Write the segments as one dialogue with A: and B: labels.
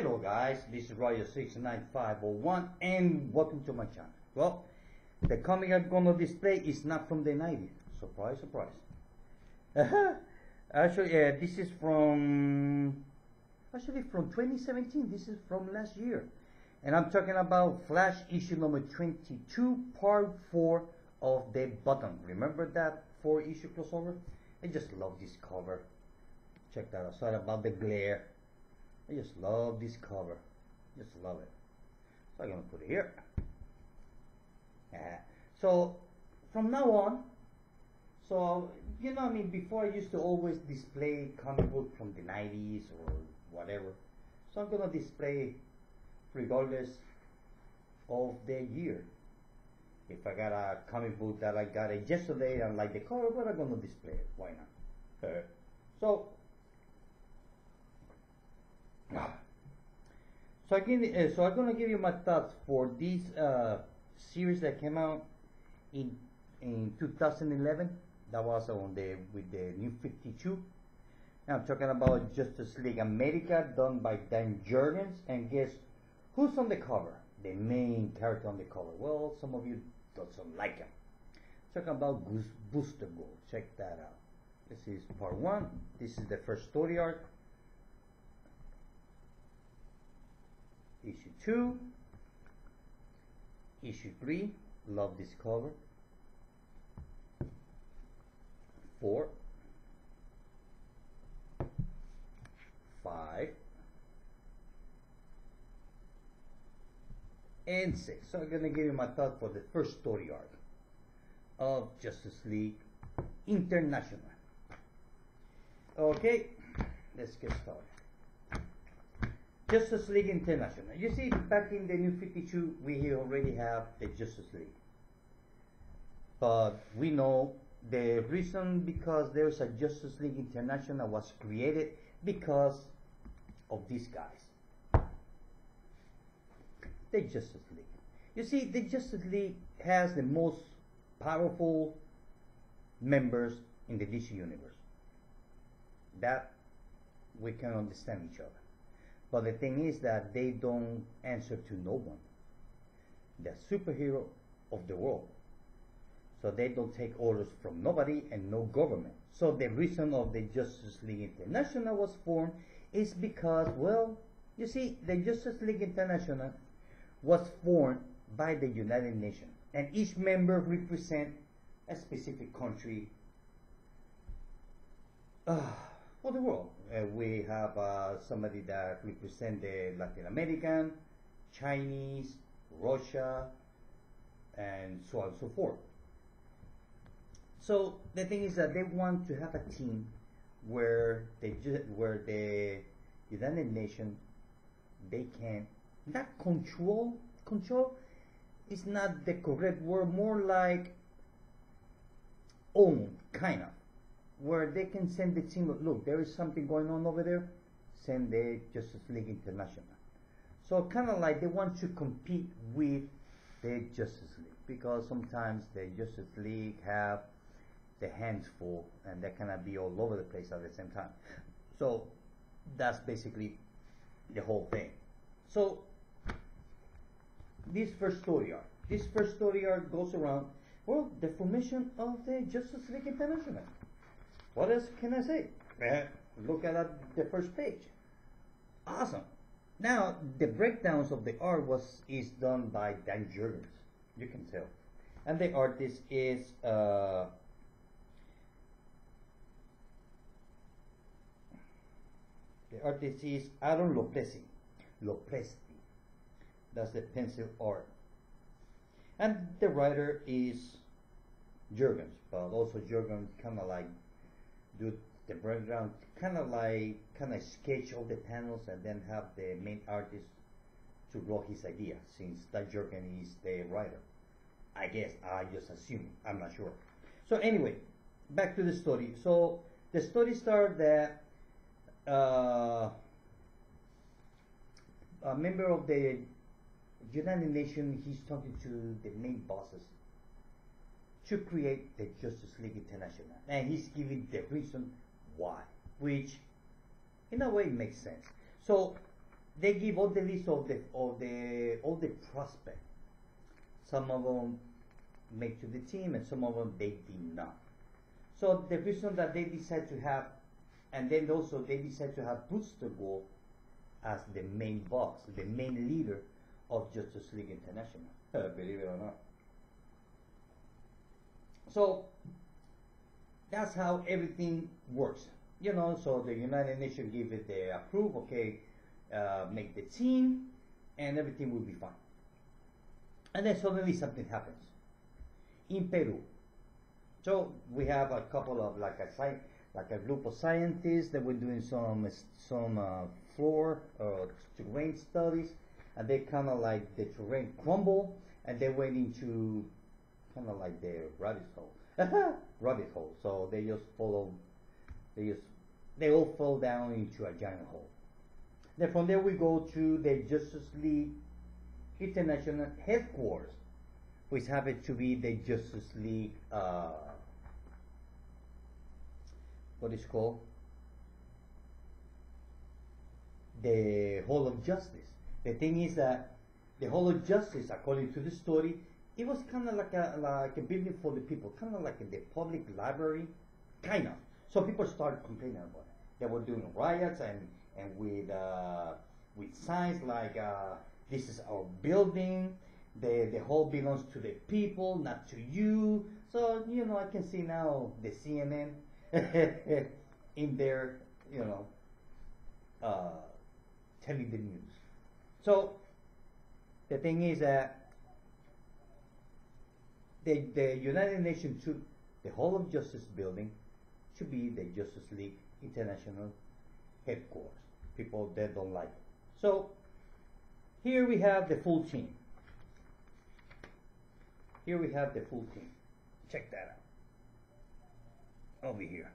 A: Hello guys, this is Roger69501 and welcome to my channel. Well, the comic I'm gonna display is not from the 90s. Surprise, surprise. Actually, this is from 2017. This is from last year. And I'm talking about Flash issue number 22, part 4 of the Button. Remember that 4-issue crossover? I just love this cover. Check that out. Sorry about the glare. I just love this cover. Just love it. So I'm gonna put it here. So from now on, so you know, I mean, before I used to always display comic book from the 90s or whatever. So I'm gonna display regardless of the year. If I got a comic book that I got it yesterday and like the cover, but I'm gonna display it. Why not? So I'm gonna give you my thoughts for this series that came out in 2011. That was on with the New 52. Now I'm talking about Justice League America, done by Dan Jurgens, and guess who's on the cover? The main character on the cover. Well, some of you don't like him. Talking about Booster Gold. Check that out. This is part 1. This is the first story arc. Issue 2, issue 3, love this cover, 4, 5, and 6. So I'm going to give you my thought for the first story arc of Justice League International. Okay, let's get started. Justice League International. You see, back in the New 52, we already have the Justice League. But we know the reason because there's a Justice League International was created because of these guys. The Justice League. You see, the Justice League has the most powerful members in the DC universe. That we can understand each other. But the thing is that they don't answer to no one. They're superhero of the world. So they don't take orders from nobody and no government. So the reason of the Justice League International was formed is because, well, you see, the Justice League International was formed by the United Nations. And each member represents a specific country for the world. We have somebody that represents the Latin American, Chinese, Russia, and so on and so forth. So the thing is that they want to have a team where the United Nations, they can not control is not the correct word, more like own, kind of, where they can send the team, look, there is something going on over there, send the Justice League International. So kind of like they want to compete with the Justice League, because sometimes the Justice League have the hands full and they cannot be all over the place at the same time. So that's basically the whole thing. So this first story arc goes around, well, the formation of the Justice League International. What else can I say? Look at the first page. Awesome. Now the breakdowns of the art is done by Dan Jurgens. You can tell, and the artist is Aaron Lopresti. That's the pencil art, and the writer is Jurgens. But also Jurgens kind of like do the background, kind of sketch all the panels and then have the main artist to draw his idea, since that Jurgens is the writer. I guess, I just assume, I'm not sure. So anyway, back to the story. So the story starts that a member of the United Nations, he's talking to the main bosses to create the Justice League International, and he's giving the reason why, which in a way makes sense. So they give all the list of the prospects. Some of them make to the team, and some of them they did not. So the reason that they decide to have, and then also they decide to have Booster Gold as the main boss, the main leader of Justice League International. Believe it or not. So that's how everything works. You know, so the United Nations give it the approve, okay, make the team, and everything will be fine. And then suddenly something happens in Peru. So we have a couple of like a group of scientists that were doing some floor terrain studies, and they kind of like the terrain crumble, and they went into kind of like the rabbit hole. So they just they all fall down into a giant hole. Then from there we go to the Justice League International headquarters, which happens to be the Justice League, what is called? The Hall of Justice. The thing is that the Hall of Justice, according to the story, it was kind of like a building for the people, kind of like the public library, kind of. So people started complaining about it. They were doing riots and with signs like this is our building, the hall belongs to the people, not to you. So you know, I can see now the CNN in there, you know, telling the news. So the thing is that the United Nations took the Hall of Justice building to be the Justice League International headquarters. People that don't like it. So here we have the full team. Here we have the full team. Check that out. Over here.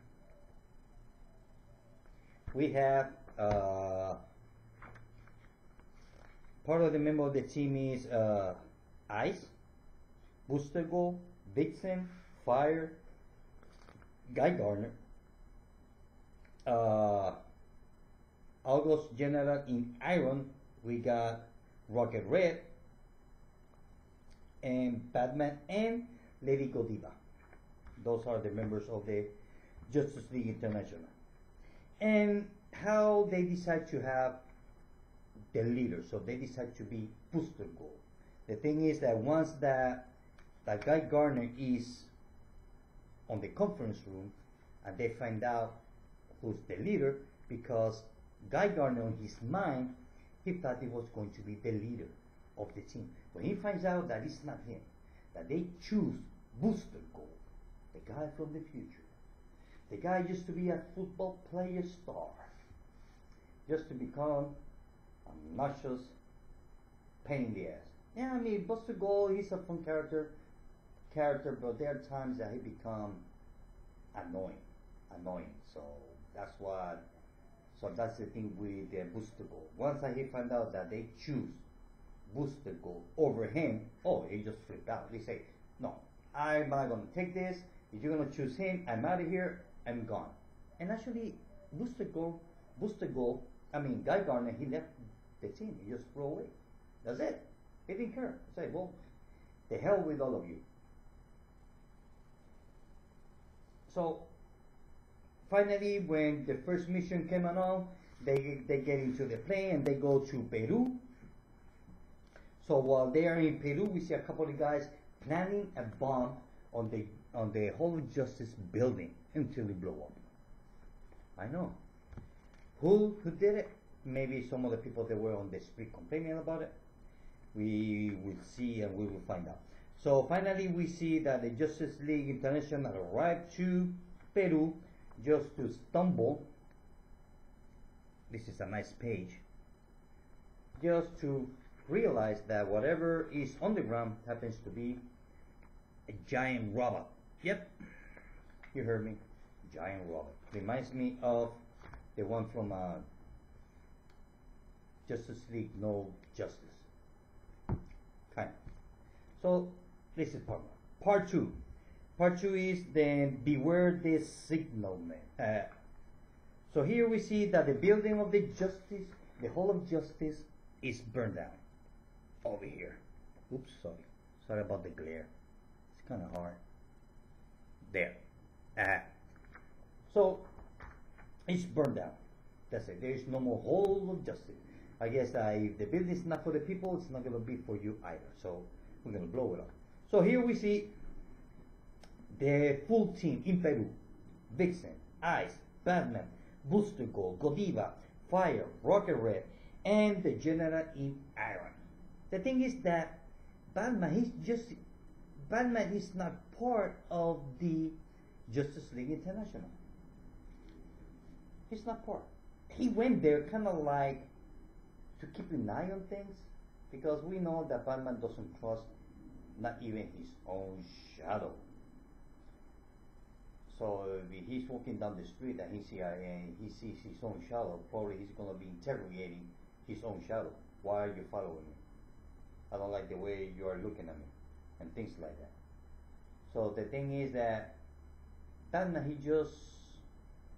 A: We have part of the member of the team is Ice, Booster Gold, Vixen, Fire, Guy Gardner, August General in Iron, we got Rocket Red, and Batman and Lady Godiva. Those are the members of the Justice League International. And how they decide to have the leader. So they decide to be Booster Gold. The thing is that once that Guy Gardner is on the conference room, and they find out who's the leader, because Guy Gardner, in his mind, he thought he was going to be the leader of the team. When he finds out that it's not him, that they choose Booster Gold, the guy from the future, the guy used to be a football player star, just to become a obnoxious pain in the ass. Yeah, I mean, Booster Gold, he's a fun character, but there are times that he become annoying. So that's what. So that's the thing with Booster Gold. Once he found out that they choose Booster Gold over him, oh, he just flipped out. He say, "No, I'm not gonna take this. If you're gonna choose him, I'm out of here. I'm gone." And actually, I mean, Guy Gardner, he left the team. He just threw away. That's it. He didn't care. He said, "Well, the hell with all of you." So finally, when the first mission came along, they get into the plane and they go to Peru. So while they are in Peru, we see a couple of guys planning a bomb on the Hall of Justice building until it blew up. I know. Who did it? Maybe some of the people that were on the street complaining about it. We will see and we will find out. So finally, we see that the Justice League International arrived to Peru just to stumble. This is a nice page. Just to realize that whatever is on the ground happens to be a giant robot. Yep, you heard me. Giant robot. Reminds me of the one from Justice League No Justice. Kind of. So this is part one. Part two. Part two is then beware the signal man. So here we see that the building of the Justice the Hall of Justice is burned down over here. Oops, sorry about the glare. It's kind of hard. There. So it's burned down. That's it. There is no more Hall of Justice. I guess if the building is not for the people, it's not going to be for you either. So we're going to blow it up. So here we see the full team in Peru: Vixen, Ice, Batman, Booster Gold, Godiva, Fire, Rocket Red, and the General in Iron. The thing is that Batman is not part of the Justice League International. He's not part. He went there kind of like to keep an eye on things, because we know that Batman doesn't trust not even his own shadow. So if he's walking down the street and he sees his own shadow, probably he's going to be interrogating his own shadow. Why are you following me? I don't like the way you are looking at me, and things like that. So the thing is that Batman, he just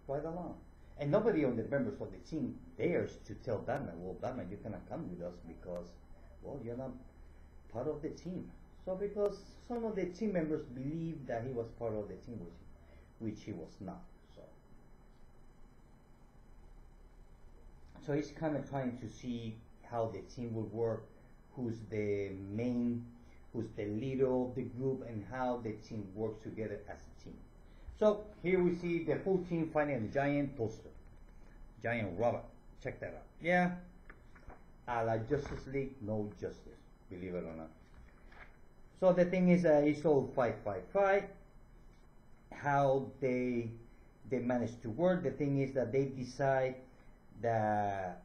A: ride along. And nobody on the members of the team dares to tell Batman, well, Batman, you cannot come with us because, well, you're not part of the team. So because some of the team members believed that he was part of the team, which he was not. So he's kind of trying to see how the team will work, who's the leader of the group, and how the team works together as a team. So here we see the full team fighting a giant toaster, giant robot. Check that out. Yeah, a la Justice League, no justice, believe it or not. So the thing is, it's all fight. How they manage to work. The thing is that they decide that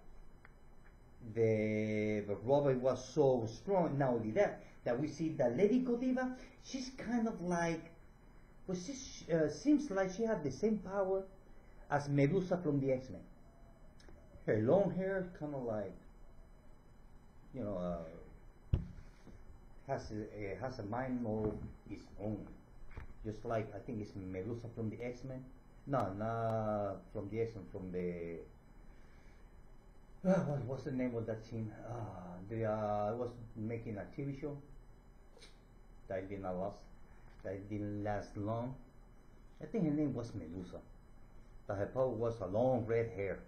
A: the robot was so strong. Not only that we see that Lady Godiva, she's kind of like, well, she seems like she had the same power as Medusa from the X-Men. Her long hair, kind of like, you know, has a mind of its own. Just like, I think it's Medusa from the X-Men. No, not from the X-Men, from the... what's the name of that team? I was making a TV show that didn't last long. I think her name was Medusa. But her power was a long red hair,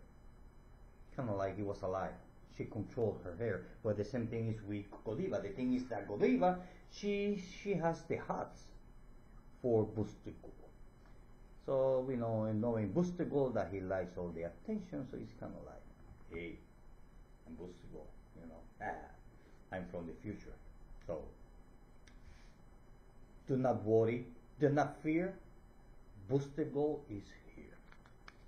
A: kind of like it was alive. She controlled her hair. But the same thing is with Godiva. The thing is that Godiva, she has the hots for Booster Gold. So we know, and knowing Booster Gold, that he likes all the attention. So it's kind of like, hey, I'm Booster Gold, you know. I'm from the future. So do not worry, do not fear. Booster Gold is here.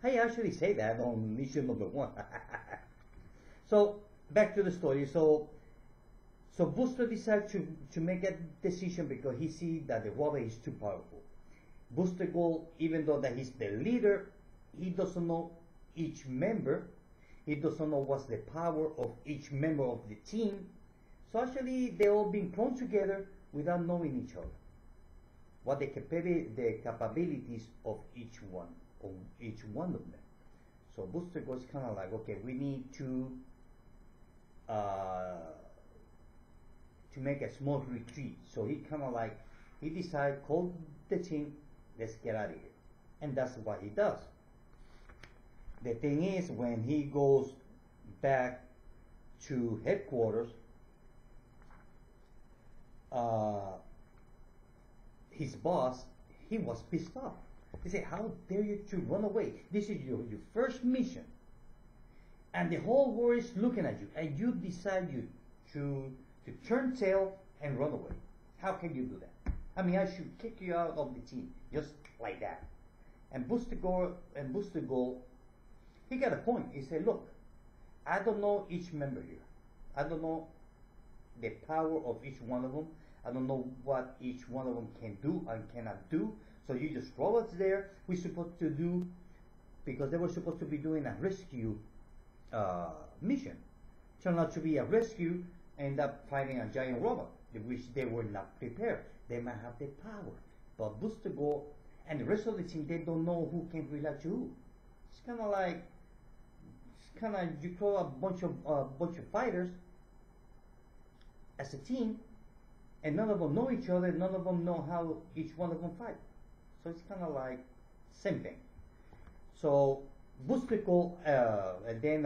A: I actually say that on issue number 1. So back to the story. So Booster decides to make a decision because he sees that the robot is too powerful. Booster Gold, even though that he's the leader, he doesn't know each member. He doesn't know what's the power of each member of the team. So actually, they're all being thrown together without knowing each other. What the capabilities of each one of them. So Booster Gold is kind of like, okay, we need to make a small retreat. So he kind of like, he decides, call the team, let's get out of here. And that's what he does. The thing is, when he goes back to headquarters, his boss, he was pissed off. He said, how dare you to run away? This is your first mission. And the whole world is looking at you. And you decide to turn tail and run away. How can you do that? I mean, I should kick you out of the team. Just like that. And Booster Gold, he got a point. He said, look, I don't know each member here. I don't know the power of each one of them. I don't know what each one of them can do and cannot do. So you just throw us there. We're supposed to do, because they were supposed to be doing a rescue mission. Turned out to be a rescue, end up fighting a giant robot, which they were not prepared. They might have the power, but Booster Gold and the rest of the team, they don't know who can relate to who. It's kind of kind of, you throw a bunch of fighters as a team, and none of them know each other. None of them know how each one of them fight. So it's kind of like same thing. So Booster Gold, and then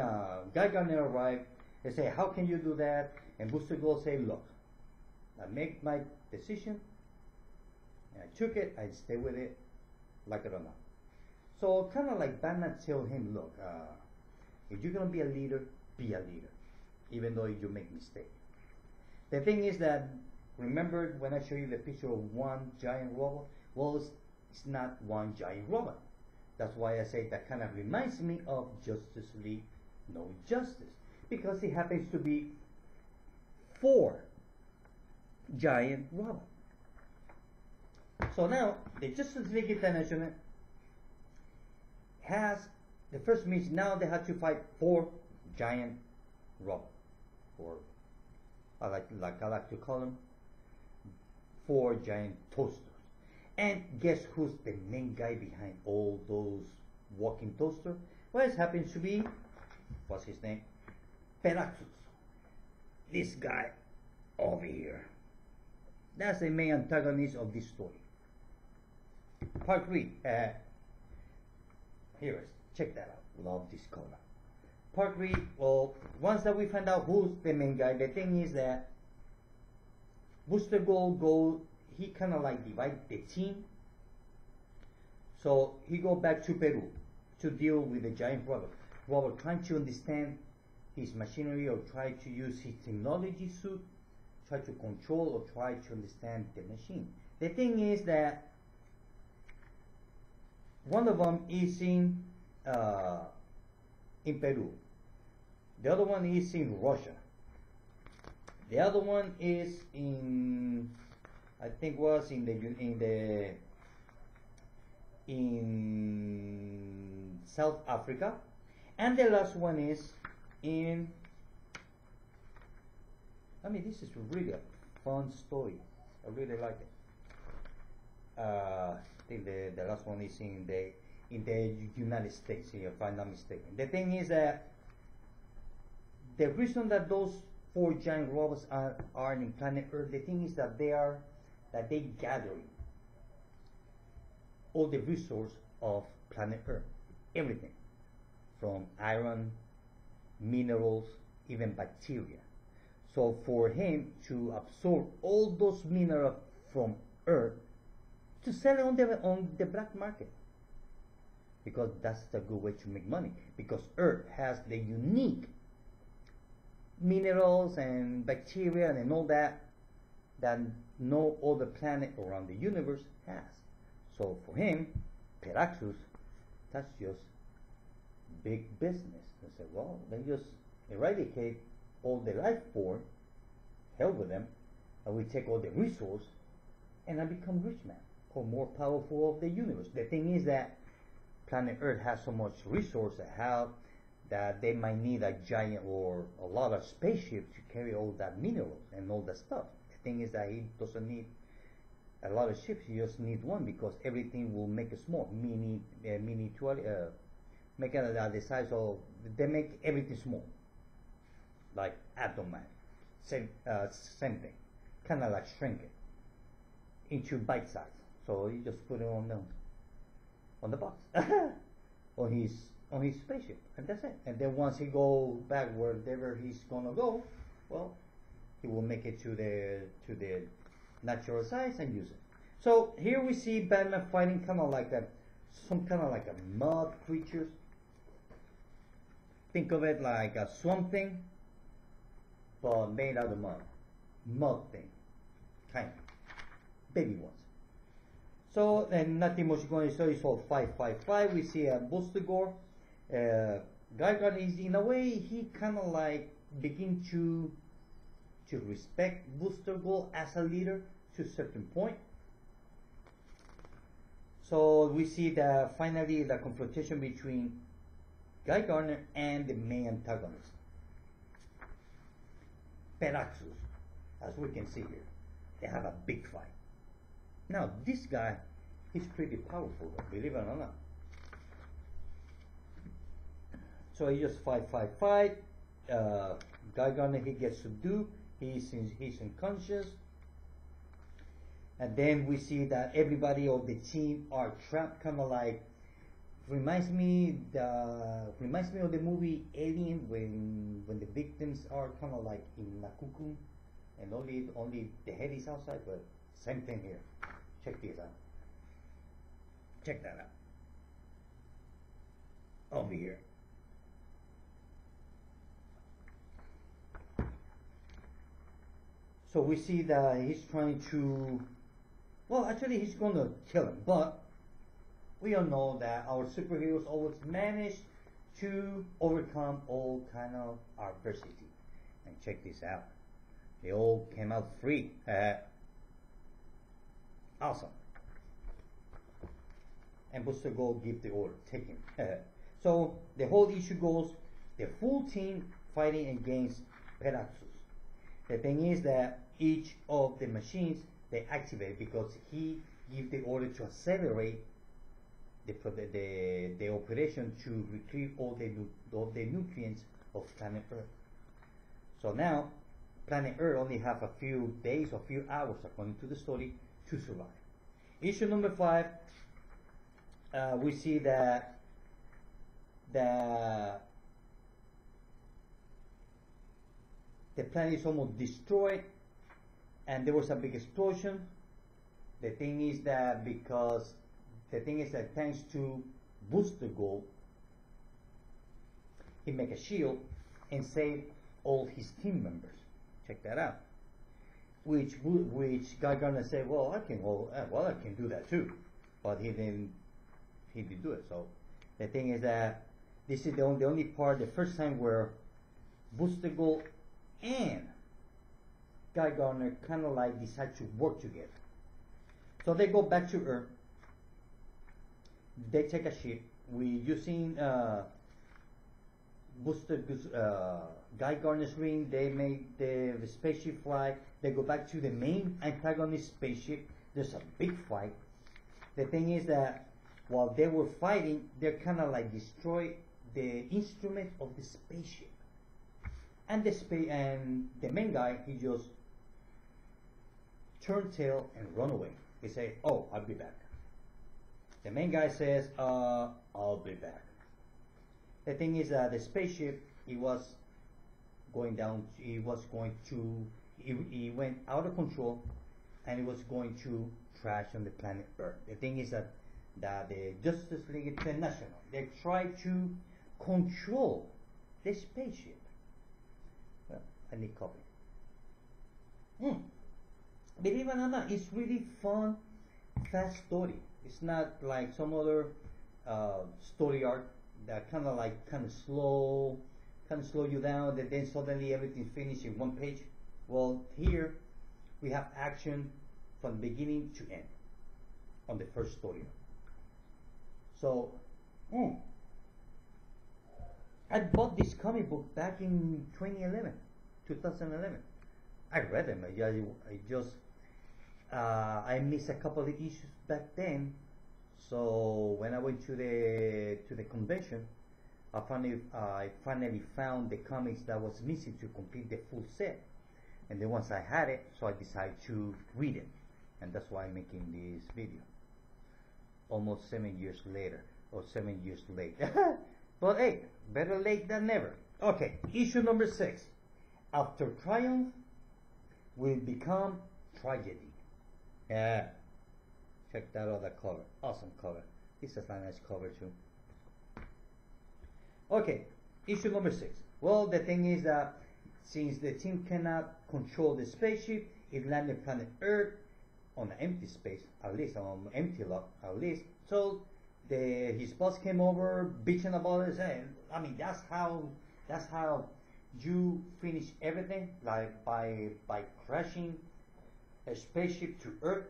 A: Guy Gardner arrived and say, how can you do that? And Booster Gold say, look, I make my decision, and I took it, I stay with it, like it or not. So kind of like Batman tell him, look, if you're gonna be a leader, even though you make mistakes. The thing is that, remember when I show you the picture of one giant robot? Well, it's not one giant robot. That's why I say that kind of reminds me of Justice League No Justice, because it happens to be 4 giant robots. So now the Justice League International has the first mission. Now they have to fight 4 giant robots, or I like to call them 4 giant toasters. And guess who's the main guy behind all those walking toasters? Well, it happens to be, what's his name? Peraxus. This guy over here. That's the main antagonist of this story. Part 3. Here, check that out. Love this color. Part 3, well, once that we find out who's the main guy, the thing is that Booster Gold he kind of like divide the team. So he go back to Peru to deal with the giant robot. Robert trying to understand his machinery, or try to use his technology suit, try to control or try to understand the machine. The thing is that one of them is in Peru. The other one is in Russia. The other one is in, I think was in South Africa, and the last one is in. I mean, this is really a fun story. I really like it. I think the last one is in the United States, if I'm not mistaken. The thing is that the reason that those 4 giant robots are in planet Earth, the thing is that they gathering all the resource of planet Earth, everything from iron, minerals, even bacteria. So for him to absorb all those minerals from Earth to sell it on the black market, because that's a good way to make money, because Earth has the unique minerals and bacteria and all that no other planet around the universe has. So for him, Peraxus, that's just big business. They said, well, then just eradicate all the life form, hell with them, and we take all the resource, and I become rich man, or more powerful of the universe. The thing is that planet Earth has so much resource that they might need a giant or a lot of spaceship to carry all that minerals and all that stuff. The thing is that he doesn't need a lot of ships, he just needs one, because everything will make it small, make it the size of, they make everything small, like atom man, same thing, kind of like shrink it into bite size. So you just put it on the box, on his spaceship, and that's it. And then once he go back wherever he's gonna go, well, he will make it to the natural size and use it. So here we see Batman fighting kind of like some kind of like a mud creatures. Think of it like a swamp thing, but made out of mud thing, kind of baby ones. So, and nothing much going to show. It's all 555. We see a Booster Gold. Guy Gardner is, in a way, he kind of like begin to respect Booster Gold as a leader to a certain point. So we see that finally the confrontation between Guy Gardner and the main antagonist, Peraxus, as we can see here. They have a big fight. Now this guy, he's pretty powerful, believe it or not. So he just fight. Guy Gardner, he gets subdued. He's unconscious. And then we see that everybody of the team are trapped, kind of like reminds me of the movie Alien, when the victims are kind of like in a cocoon, and only the head is outside. But same thing here. Check this out. Check that out. Over here. So we see that he's trying to, well, actually he's going to kill him, but we all know that our superheroes always manage to overcome all kind of adversity. And check this out. They all came out free. Awesome. And Booster Gold give the order, take him. So the whole issue goes, the full team fighting against Peraxus. The thing is that each of the machines, they activate because he gives the order to accelerate the operation to retrieve all the nutrients of planet Earth. So now, planet Earth only have a few days or few hours, according to the story, to survive. Issue number 5, we see that the planet is almost destroyed, and there was a big explosion. The thing is that thanks to Booster Gold, he make a shield and save all his team members. Check that out. Which Guy Gardner said, well, I can do that too, but he didn't do it. So the thing is that this is the only part, the first time where Booster Gold and Guy Gardner kind of like decide to work together. So they go back to Earth. They take a ship. Using Guy Gardner's ring, they make the spaceship fly. They go back to the main antagonist spaceship. There's a big fight. The thing is that while they were fighting, they kind of like destroy the instrument of the spaceship. And the main guy, he just turn tail and run away. He say, "Oh, I'll be back." The main guy says, "I'll be back." The thing is that the spaceship, it was going down. It went out of control, and it was going to crash on the planet Earth. The thing is that the Justice League International, they try to control the spaceship. Well, I need copy. Believe it or not, it's really fun, fast story. It's not like some other story arc that kind of slow you down, and then suddenly everything finished in one page. Well, here we have action from beginning to end on the first story. So, I bought this comic book back in 2011. I read them. I missed a couple of issues back then. So when I went to the convention, I finally found the comics that was missing to complete the full set. And then once I had it, so I decided to read it, and that's why I'm making this video. Almost 7 years later, or 7 years late. But hey, better late than never. Okay, issue number 6. After triumph will become tragedy. Yeah. Check that out, that cover. Awesome cover. This is a nice cover too. Okay, issue number 6. Well, the thing is that since the team cannot control the spaceship, it landed planet Earth on an empty space, at least on empty lot, at least. So his boss came over, bitching about it, saying, I mean, that's how you finish everything, like by crashing a spaceship to Earth.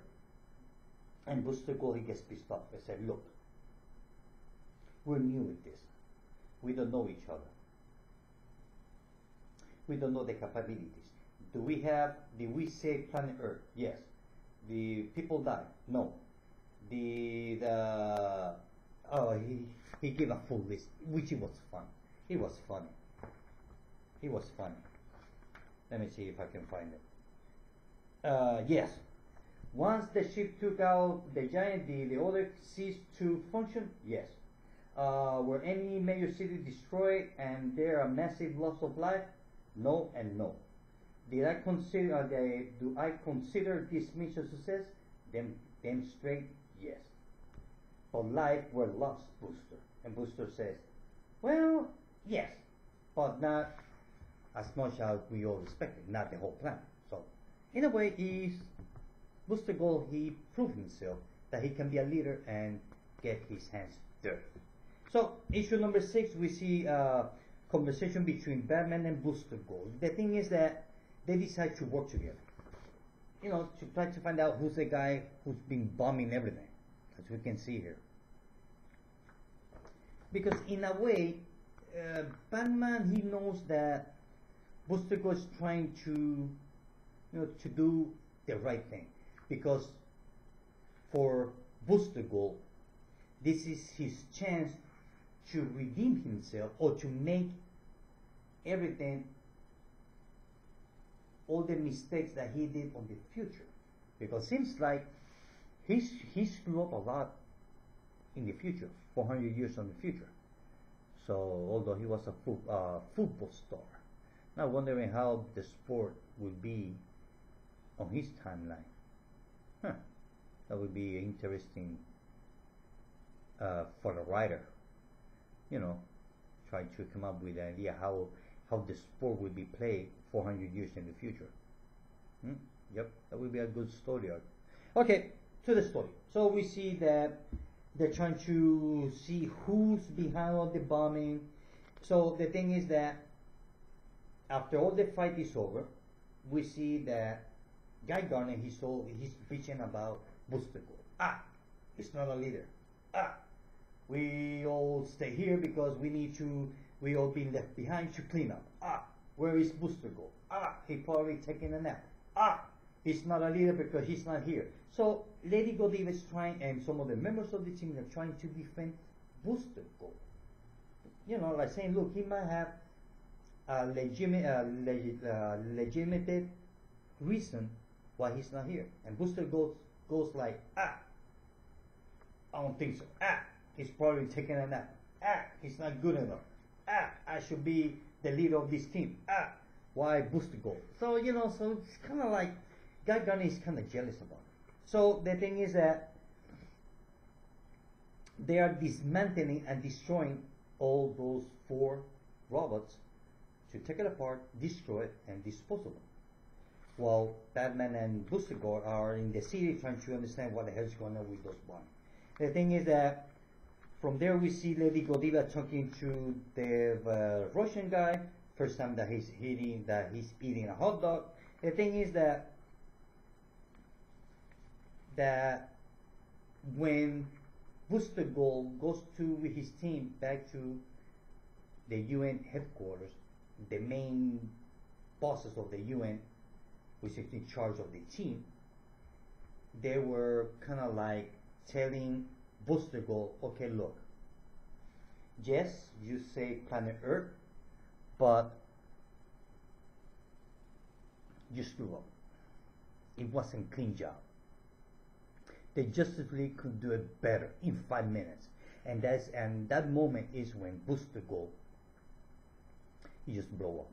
A: And Booster Gold, he gets pissed off. He said, look, we're new with this. We don't know each other. We don't know the capabilities. Did we save planet Earth? Yes. The people died? No. He gave a full list, which was fun. It was funny. It was funny. Let me see if I can find it. Yes. Once the ship took out the giant, the order ceased to function? Yes. Were any major city destroyed and there are massive loss of life? No and no. Do I consider this mission success? Them straight, yes. But life were lost, Booster. And Booster says, well, yes, but not as much as we all expected, not the whole planet. So, in a way, Booster Gold, he proved himself that he can be a leader and get his hands dirty. So, issue number 6, we see a conversation between Batman and Booster Gold. The thing is that they decide to work together. You know, to try to find out who's the guy who's been bombing everything, as we can see here. Because in a way, Batman, he knows that Booster Gold is trying to, to do the right thing. Because for Booster Gold, this is his chance to redeem himself or to make everything, all the mistakes that he did on the future. Because it seems like he screwed up a lot in the future, 400 years on the future. So, although he was a football star, now wondering how the sport will be on his timeline. That would be interesting for the writer. Try to come up with an idea how the sport will be played 400 years in the future. Yep, that would be a good story arc. Okay, to the story. So we see that they're trying to see who's behind all the bombing. So the thing is that after all the fight is over, we see that Guy Gardner, he's bitching about Booster Gold. He's not a leader. We all stay here because we all been left behind to clean up. Where is Booster Gold? He probably taking a nap. He's not a leader because he's not here. So Lady Godiva is trying, and some of the members of the team are trying to defend Booster Gold. Like saying, look, he might have a legitimate reason why he's not here. And Booster Gold goes like, I don't think so. He's probably taking a nap. He's not good enough. I should be the leader of this team. Why Booster Gold? So, so it's kind of like, Guy Gardner is kind of jealous about it. So the thing is that they are dismantling and destroying all those 4 robots to take it apart, destroy it, and dispose of them. While Batman and Booster Gold are in the city trying to understand what the hell is going on with those bombs. The thing is that from there we see Lady Godiva talking to the Russian guy. First time that he's eating a hot dog. The thing is that when Booster Gold goes with his team back to the UN headquarters, the main bosses of the UN, which is in charge of the team, they were kind of like telling Booster Gold, okay, look, yes, you say planet Earth, but you screw up. It wasn't a clean job. The Justice League could do it better in 5 minutes. And that moment is when Booster Gold, he just blow up.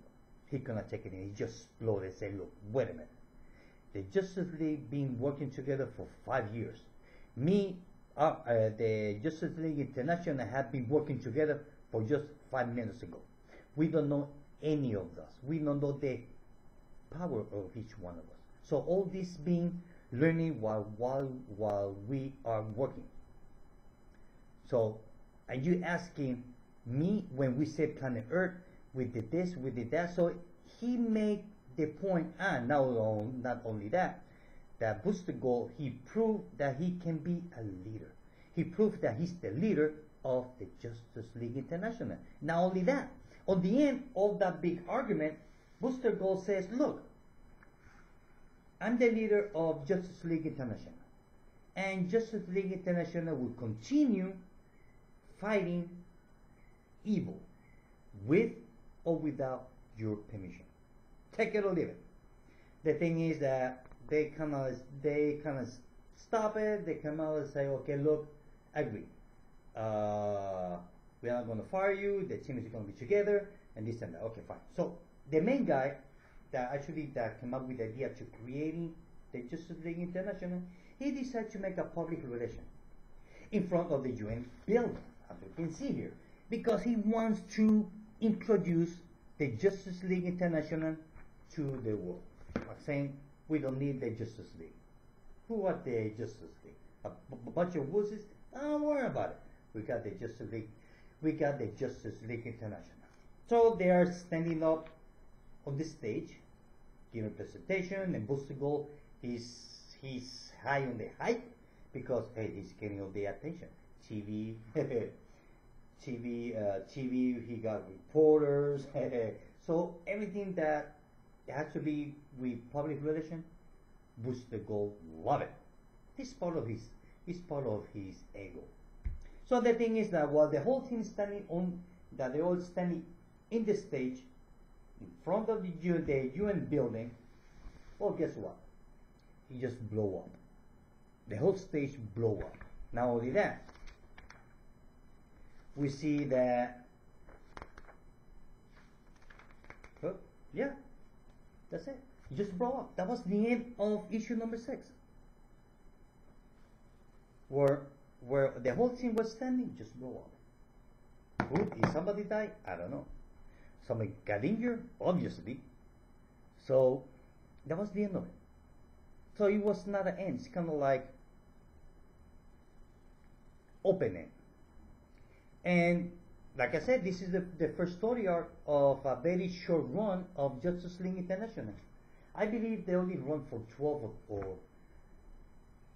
A: He cannot take it in. He just exploded and say, look, wait a minute. The Justice League been working together for 5 years. The Justice League International have been working together for just 5 minutes ago. We don't know any of us. We don't know the power of each one of us. So all this being learning while we are working. So are you asking me when we say planet Earth, we did this, we did that? So he made the point, and not only that Booster Gold, he proved that he can be a leader. He proved that he's the leader of the Justice League International. Not only that, on the end of that big argument, Booster Gold says, look, I'm the leader of Justice League International. And Justice League International will continue fighting evil. with or without your permission. Take it or leave it. The thing is that they kind of stop it. They come out and say, okay, look, agree. We are not going to fire you. The team is going to be together, and this and that. Okay, fine. So the main guy that came up with the idea to creating the Justice League International, he decided to make a public relation in front of the UN building, as you can see here, because he wants to introduce the Justice League International to the world, saying we don't need the Justice League. Who are the Justice League? A bunch of wussies? Don't worry about it. We got the Justice League. We got the Justice League International. So they are standing up on the stage, giving a presentation, and Boostergold, he's high on the hype because hey, he's getting all the attention. TV, TV. He got reporters. So everything that has to be with public relation, Boostergold love it. It's part of his ego. So the thing is that while the whole team is they're all standing in the stage in front of the UN building, well, guess what? He just blow up. The whole stage blow up. Not only that, we see that. Oh, yeah, that's it. He just blow up. That was the end of issue number 6. Where the whole team was standing, just blow up. Who? If somebody died? I don't know. Somebody got injured? Obviously. So that was the end of it. So it was not an end. It's kind of like open end. And like I said, this is the first story arc of a very short run of Justice League International. I believe they only run for 12 or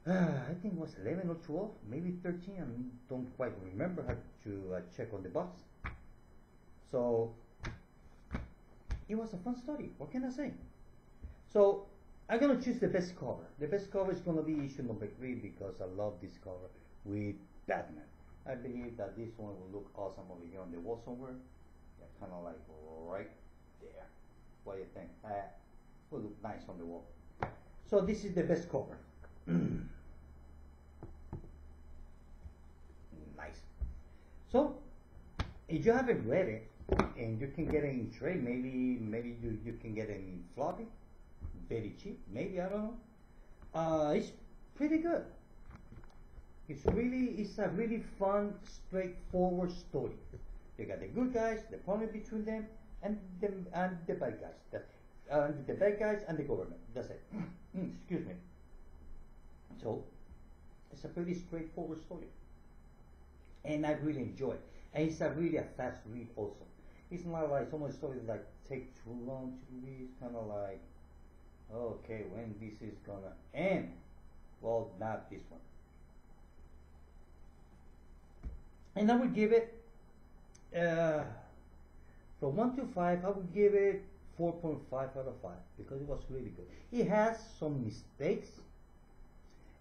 A: I think it was 11 or 12, maybe 13. I don't quite remember. How to check on the box. So it was a fun story. What can I say? So I'm gonna choose the best cover. The best cover is gonna be issue number 3 because I love this cover with Batman. I believe that this one will look awesome over here on the wall somewhere. Yeah, kind of like right there. What do you think? Will look nice on the wall. So this is the best cover. Nice. So if you haven't read it and you can get it in trade, maybe you can get it in floppy, very cheap. Maybe, I don't know. It's pretty good. It's a really fun, straightforward story. You got the good guys, the problem between them, and the bad guys. The bad guys and the government. That's it. Excuse me. So it's a pretty straightforward story, and I really enjoy it. And it's a fast read also. It's not like some of the stories like take too long to read. It's kind of like, okay, when this is gonna end? Well, not this one. And I would give it from 1 to 5. I would give it 4.5 out of 5 because it was really good. It has some mistakes.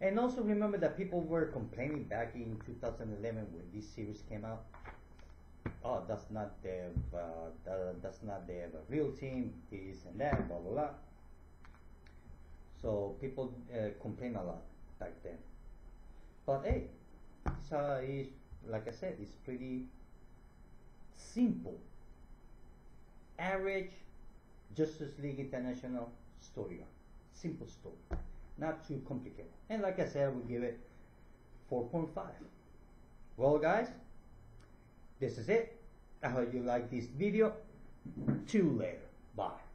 A: And also remember that people were complaining back in 2011 when this series came out. Oh, that's not the real team. This and that, blah blah blah. So people complain a lot back then. But hey, it's, like I said, it's pretty simple, average Justice League International story arc. Simple story. Not too complicated. And like I said, I will give it 4.5. Well guys, this is it. I hope you like this video. See you later. Bye.